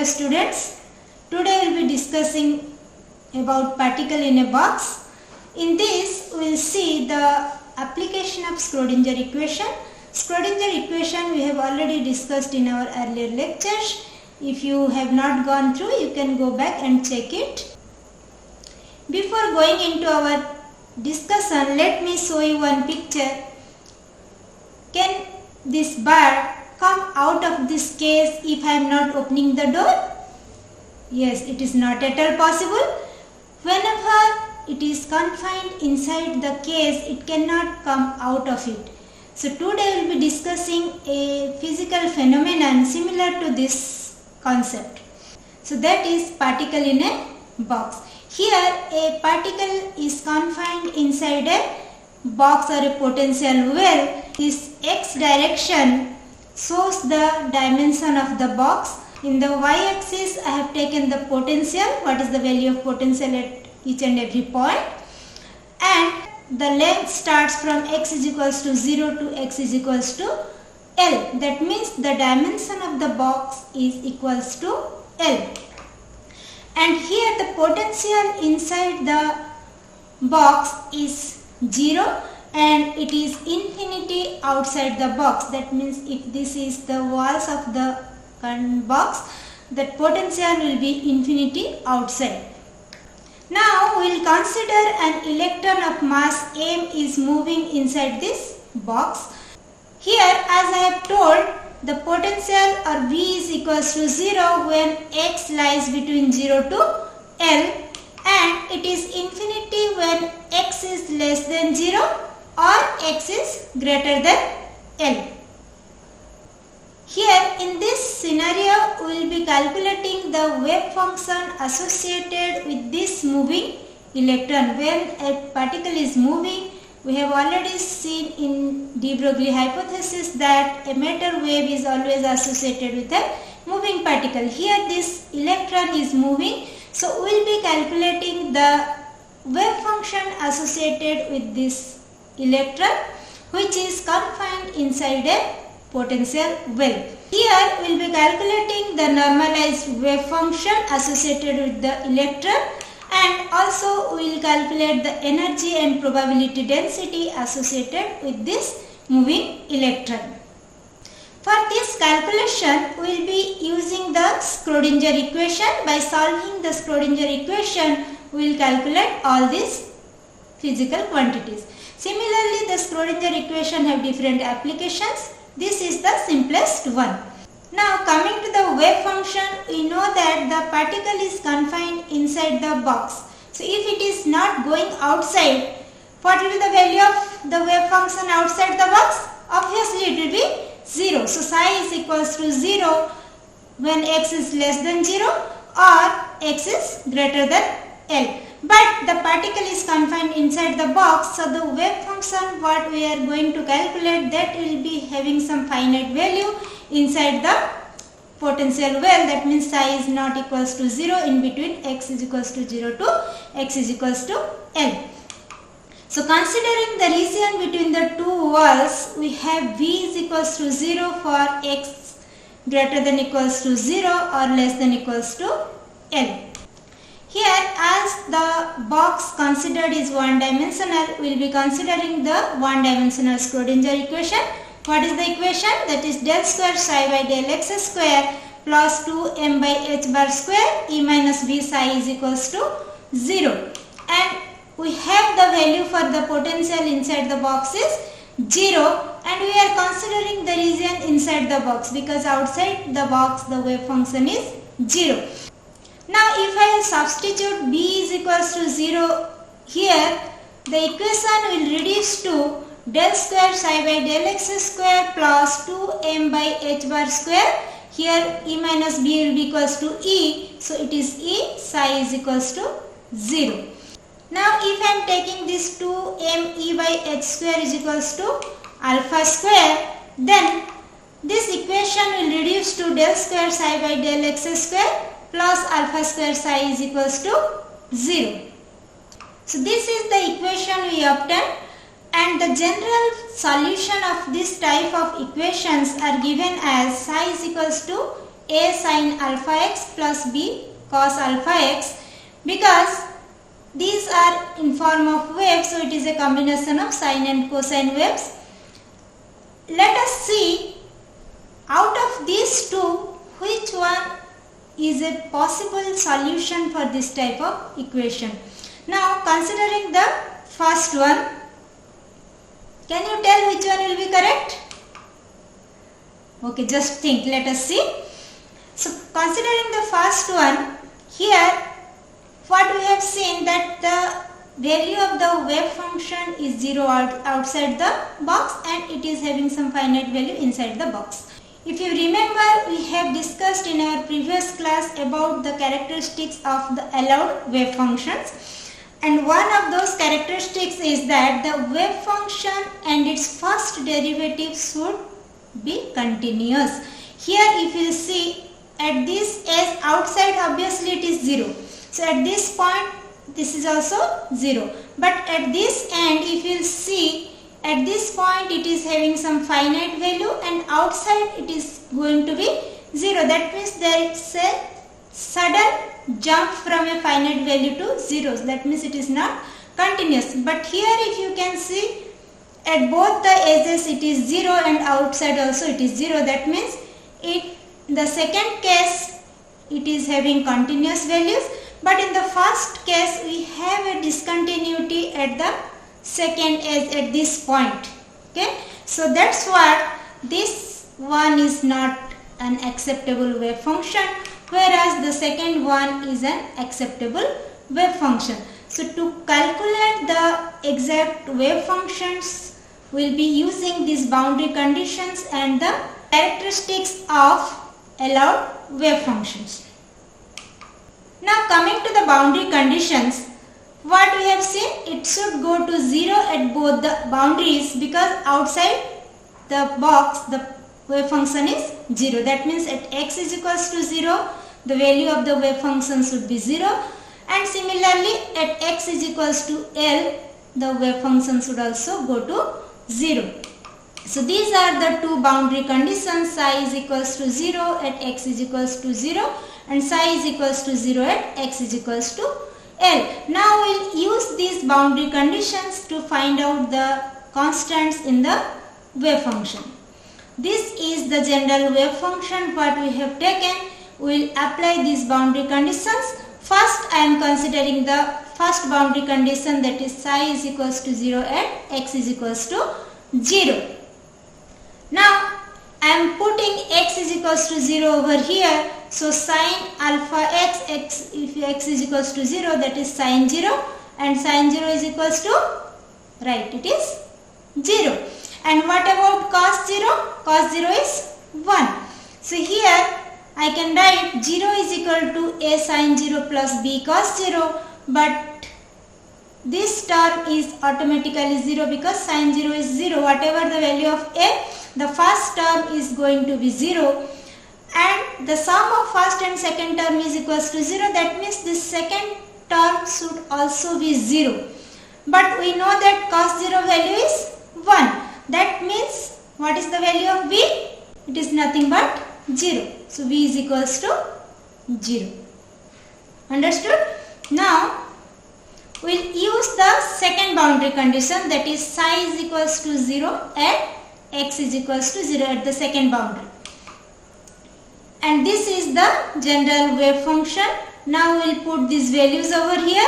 dear students. Today we will be discussing about particle in a box. In this we will see the application of Schrodinger equation. Schrodinger equation we have already discussed in our earlier lectures. If you have not gone through, you can go back and check it. Before going into our discussion, let me show you one picture. Can this bird come out of this cage if I am not opening the door? Yes, it is not at all possible. Whenever it is confined inside the cage, it cannot come out of it. So today we will be discussing a physical phenomenon similar to this concept. So that is particle in a box. Here a particle is confined inside a box or a potential well. This x direction shows the dimension of the box. In the y-axis I have taken the potential, what is the value of potential at each and every point, and the length starts from x is equals to 0 to x is equals to L. That means the dimension of the box is equals to L. And here the potential inside the box is 0 and it is infinity outside the box. That means if this is the walls of the box, that potential will be infinity outside. Now we will consider an electron of mass m is moving inside this box. Here, as I have told, the potential or V is equals to 0 when x lies between 0 to L, and it is infinity when x is less than 0 or x is greater than L. Here in this scenario we will be calculating the wave function associated with this moving electron. When a particle is moving, we have already seen in de Broglie hypothesis that a matter wave is always associated with a moving particle. Here this electron is moving, so we will be calculating the wave function associated with this electron, which is confined inside a potential well. Here we will be calculating the normalized wave function associated with the electron, and also we will calculate the energy and probability density associated with this moving electron. For this calculation, we will be using the Schrodinger equation. By solving the Schrodinger equation, we will calculate all these physical quantities. Similarly, the Schrodinger equation have different applications. This is the simplest one. Now coming to the wave function, we know that the particle is confined inside the box. So if it is not going outside, what will be the value of the wave function outside the box? Obviously it will be 0. So psi is equals to 0 when x is less than 0 or x is greater than L. But the particle is confined inside the box, so the wave function what we are going to calculate, that will be having some finite value inside the potential well. That means psi is not equals to 0 in between x is equals to 0 to x is equals to L. So considering the region between the two walls, we have V is equals to 0 for x greater than equals to 0 or less than equals to L. Here, as the box considered is one dimensional, we will be considering the one dimensional Schrodinger equation. What is the equation? That is del square psi by del x square plus 2m by h bar square e minus v psi is equals to 0. And we have the value for the potential inside the box is 0, and we are considering the region inside the box because outside the box the wave function is 0. Now if I substitute b is equals to 0 here, the equation will reduce to del square psi by del x square plus 2m by h bar square. Here e minus b will be equals to e, so it is e psi is equals to 0. Now if I am taking this 2m e by h square is equals to alpha square, then this equation will reduce to del square psi by del x square plus alpha square psi is equals to 0. So this is the equation we obtained, and the general solution of this type of equations are given as psi is equals to a sin alpha x plus b cos alpha x, because these are in form of waves, so it is a combination of sine and cosine waves. Let us see out of these two which one is a possible solution for this type of equation. Now considering the first one, can you tell which one will be correct? Okay, just think, let us see. So considering the first one, here what we have seen that the value of the wave function is 0 outside the box and it is having some finite value inside the box. If you remember, we have discussed in our previous class about the characteristics of the allowed wave functions, and one of those characteristics is that the wave function and its first derivative should be continuous. Here if you see, at this edge outside obviously it is 0. So at this point this is also 0. But at this end if you see, at this point it is having some finite value and outside it is going to be 0. That means there is a sudden jump from a finite value to 0. That means it is not continuous. But here if you can see, at both the edges it is 0 and outside also it is 0. That means the second case it is having continuous values, but in the first case we have a discontinuity at the second edge at this point. Okay, so that's what this one is not an acceptable wave function, whereas the second one is an acceptable wave function. So to calculate the exact wave functions, we will be using these boundary conditions and the characteristics of allowed wave functions. Now coming to the boundary conditions, what we have seen, it should go to 0 at both the boundaries, because outside the box the wave function is 0. That means at x is equals to 0, the value of the wave function should be 0, and similarly at x is equals to L, the wave function should also go to 0. So these are the two boundary conditions, psi is equals to 0 at x is equals to 0 and psi is equals to 0 at x is equals to L. Now we will use these boundary conditions to find out the constants in the wave function. This is the general wave function what we have taken. We will apply these boundary conditions. First I am considering the first boundary condition, that is psi is equals to 0 at x is equals to 0. Now I am putting x is equals to 0 over here. So sin alpha x, if x is equals to 0, that is sin 0, and sin 0 is equals to, right, it is 0. And what about cos 0? Cos 0 is 1. So here I can write 0 is equal to a sin 0 plus b cos 0, but this term is automatically 0 because sin 0 is 0. Whatever the value of a, the first term is going to be 0, and the sum of first and second term is equals to 0. That means this second term should also be 0. But we know that cos 0 value is 1. That means what is the value of b? It is nothing but 0. So b is equals to 0. Understood? Now we will use the second boundary condition, that is psi is equals to 0 at x is equals to 0 at the second boundary. And this is the general wave function. Now we will put these values over here.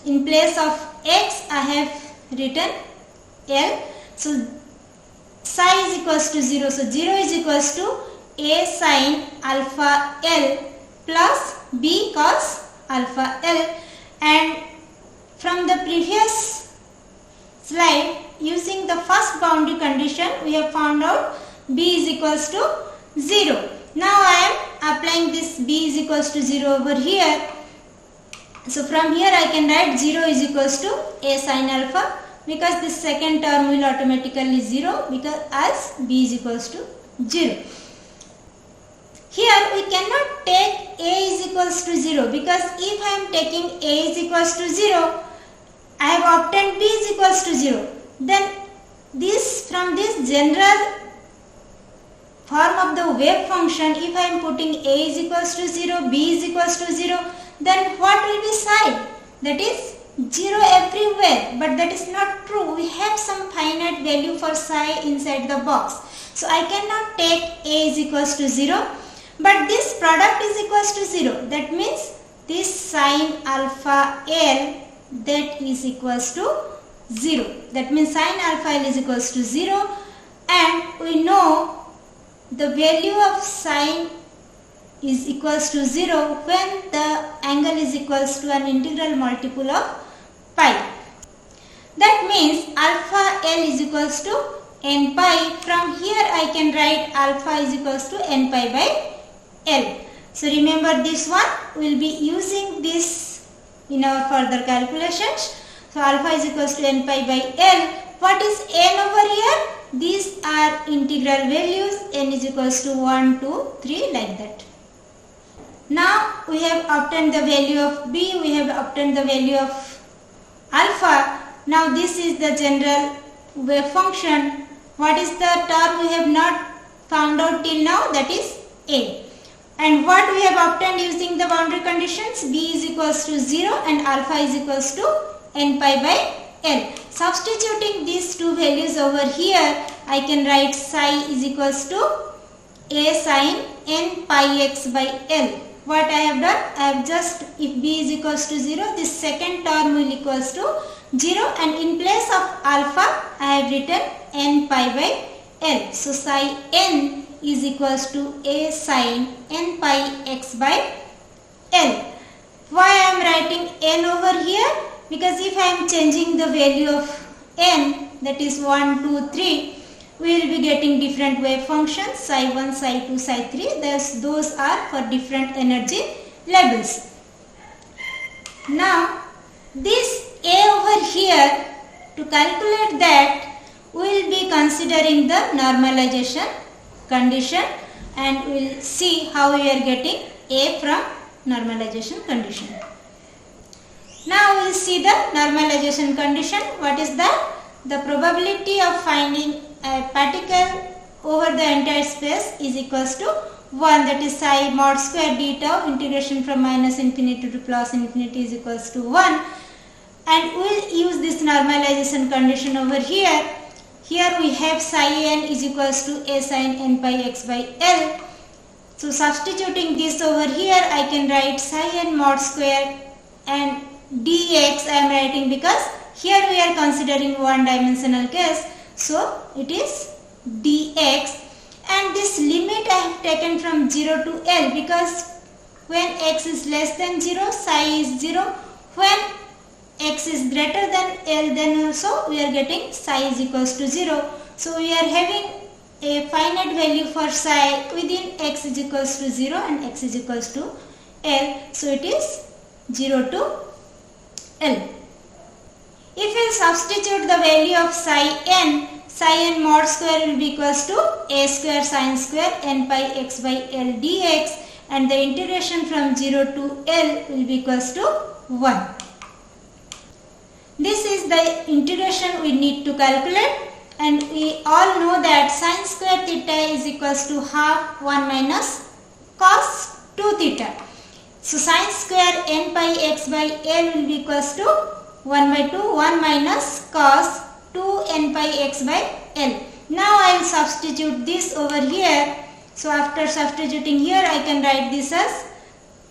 In place of x I have written L. So psi is equals to 0. So 0 is equals to a sin alpha L plus b cos alpha L. And from the previous slide, using the first boundary condition, we have found out b is equals to 0. Now I am applying this b is equals to 0 over here. So from here I can write 0 is equals to a sin alpha, because this second term will automatically 0 because as b is equals to 0. Here we cannot take a is equals to 0, because if I am taking a is equals to 0, I have obtained b is equals to 0. Then this, from this general form of the wave function, if I am putting a is equals to 0, b is equals to 0, then what will be psi? That is 0 everywhere, but that is not true. We have some finite value for psi inside the box. So I cannot take a is equals to 0, but this product is equals to 0. That means this sine alpha L, that is equals to 0. That means sine alpha L is equals to 0, and we know the value of sine is equals to 0 when the angle is equals to an integral multiple of pi. That means alpha L is equals to n pi. From here I can write alpha is equals to n pi by L. So remember this one, we will be using this in our further calculations. So alpha is equals to n pi by L. What is n over here? These are integral values. N is equals to 1, 2, 3, like that. Now we have obtained the value of b, we have obtained the value of alpha. Now this is the general wave function. What is the term we have not found out till now? That is a. And what we have obtained using the boundary conditions? B is equals to 0 and alpha is equals to n pi by L. Substituting these two values over here, I can write psi is equals to a sine n pi x by L. What I have done? I have just, if b is equals to 0, this second term will equals to 0, and in place of alpha I have written n pi by L. So psi n is equals to a sine n pi x by L. Why I am writing n over here? Because if I am changing the value of n, that is 1, 2, 3, we will be getting different wave functions, psi 1, psi 2, psi 3. Those are for different energy levels. Now this a over here, to calculate that, we will be considering the normalization condition, and we will see how we are getting a from normalization condition. Now we will see the normalization condition. What is that? The probability of finding a particle over the entire space is equals to 1, that is psi mod square d tau integration from minus infinity to plus infinity is equals to 1, and we will use this normalization condition over here. Here we have psi n is equals to a sine n pi x by L. So substituting this over here, I can write psi n mod square and dx I am writing because here we are considering one dimensional case. So it is dx, and this limit I have taken from 0 to L because when x is less than 0, psi is 0. When x is greater than L, then also we are getting psi is equals to 0. So we are having a finite value for psi within x is equals to 0 and x is equals to L. So it is 0 to L. If we substitute the value of psi n mod square will be equals to a square sine square n pi x by L dx, and the integration from 0 to L will be equals to 1. This is the integration we need to calculate, and we all know that sine square theta is equals to half 1 minus cos 2 theta. So sine square n pi x by L will be equals to 1 by 2, 1 minus cos 2 n pi x by L. Now I will substitute this over here. So after substituting here, I can write this as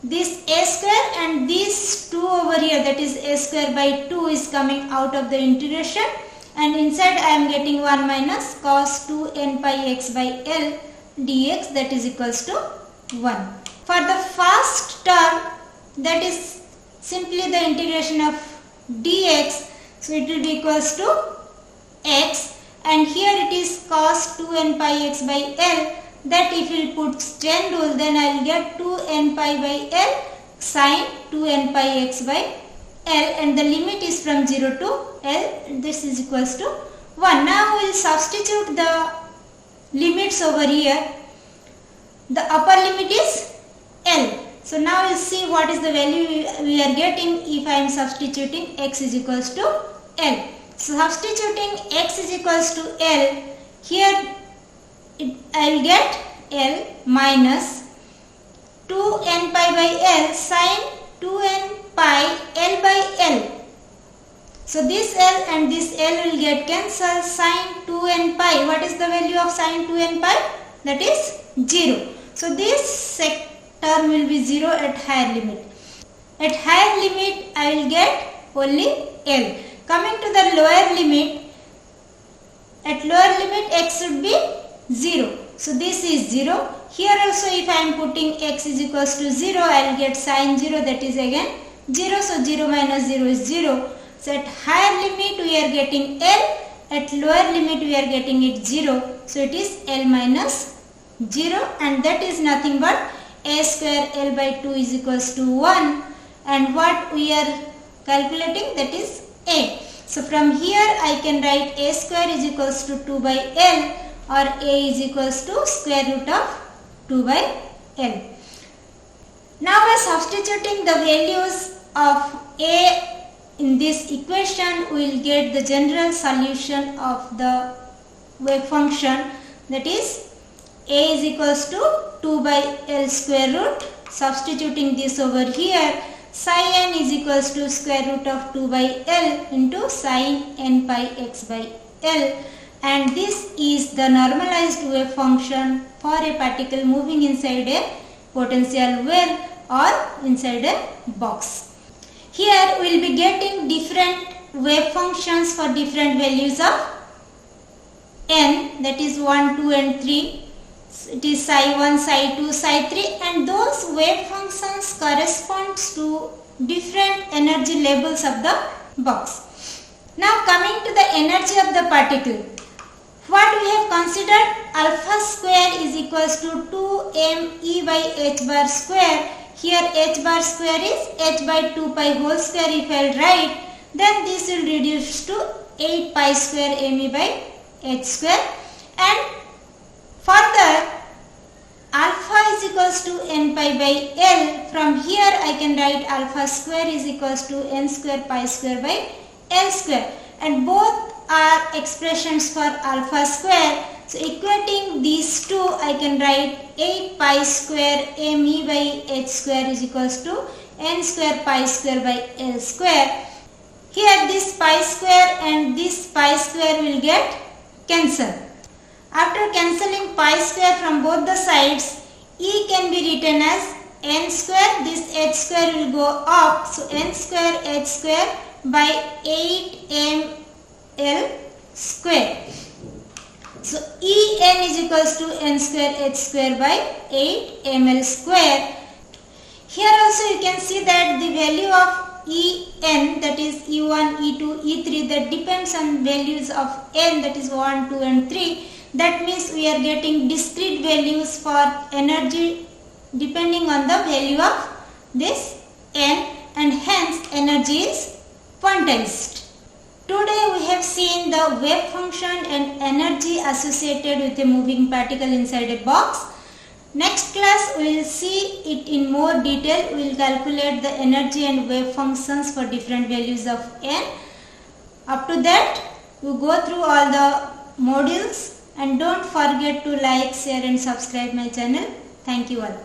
this a square, and this 2 over here, that is a square by 2 is coming out of the integration, and inside I am getting 1 minus cos 2 n pi x by L dx, that is equals to 1. For the first term, that is simply the integration of dx, so it will be equals to x, and here it is cos 2 n pi x by L. That if we put chain rule, then I will get 2 n pi by L sine 2 n pi x by L, and the limit is from 0 to L. This is equals to 1. Now we will substitute the limits over here. The upper limit is L. So now we will see what is the value we are getting if I am substituting x is equals to L. So substituting x is equals to L, here I will get L minus 2n pi by L sin 2n pi L by L. So this L and this L will get cancelled. Sin 2n pi, what is the value of sin 2n pi? That is 0. So this term will be 0 at higher limit. At higher limit I will get only L. Coming to the lower limit, at lower limit x should be 0. So this is 0. Here also if I am putting x is equals to 0, I will get sin 0, that is again 0. So 0 minus 0 is 0. So at higher limit we are getting L, at lower limit we are getting it 0. So it is L minus 0, and that is nothing but a square L by 2 is equals to 1, and what we are calculating, that is a. So from here I can write a square is equals to 2 by L, or a is equals to square root of 2 by L. Now by substituting the values of a in this equation, we will get the general solution of the wave function, that is a is equals to 2 by L square root. Substituting this over here, psi n is equals to square root of 2 by L into sin n pi x by L, and this is the normalized wave function for a particle moving inside a potential well or inside a box. Here we will be getting different wave functions for different values of n, that is 1, 2 and 3. It is psi 1, psi 2, psi 3, and those wave functions corresponds to different energy levels of the box. Now coming to the energy of the particle. What we have considered, alpha square is equals to 2m by h bar square. Here h bar square is h by 2 pi whole square if I will write, then this will reduce to 8 pi square me by h square, and further alpha is equals to n pi by L. From here I can write alpha square is equals to n square pi square by L square, and both are expressions for alpha square. So equating these two, I can write 8 pi square me by h square is equals to n square pi square by L square. Here this pi square and this pi square will get cancelled. After cancelling pi square from both the sides, E can be written as n square, this h square will go up, so n square h square by 8ml square. So En is equals to n square h square by 8 ml square. Here also you can see that the value of En, that is E1, E2, E3, that depends on values of n, that is 1, 2 and 3. That means we are getting discrete values for energy depending on the value of this n, and hence energy is quantized. Today we have seen the wave function and energy associated with a moving particle inside a box. Next class we will see it in more detail. We will calculate the energy and wave functions for different values of n. Up to that, we go through all the modules, and don't forget to like, share and subscribe my channel. Thank you all.